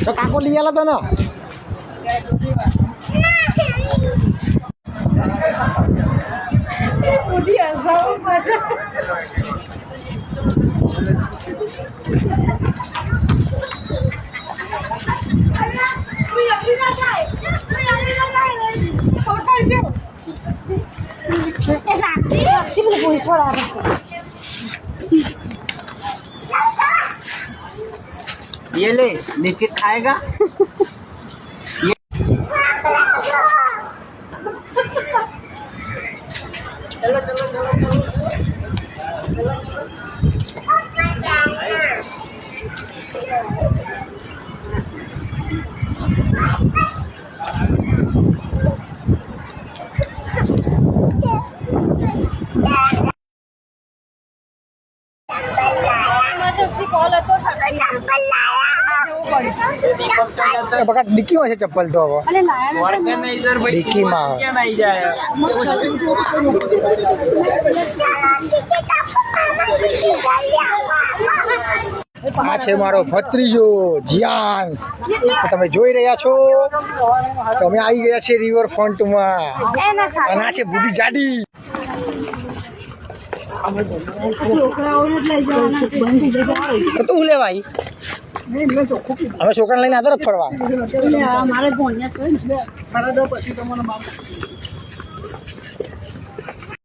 तो काको लिया ला तो ना ये ले निश्चित खाएगा चलो चलो चलो बघा डिक्की माझ्या चप्पल तो डिक्की मा આ છે મારો ભત્રીજો જીયાંશ તમે જોઈ રહ્યા છો તમે આવી ગયા છે રિવર ફ્રન્ટમાં અને આ છે બુડી જાડી તો હું લેવાય અમે છોકરાને લઈને આદર જ ફરવા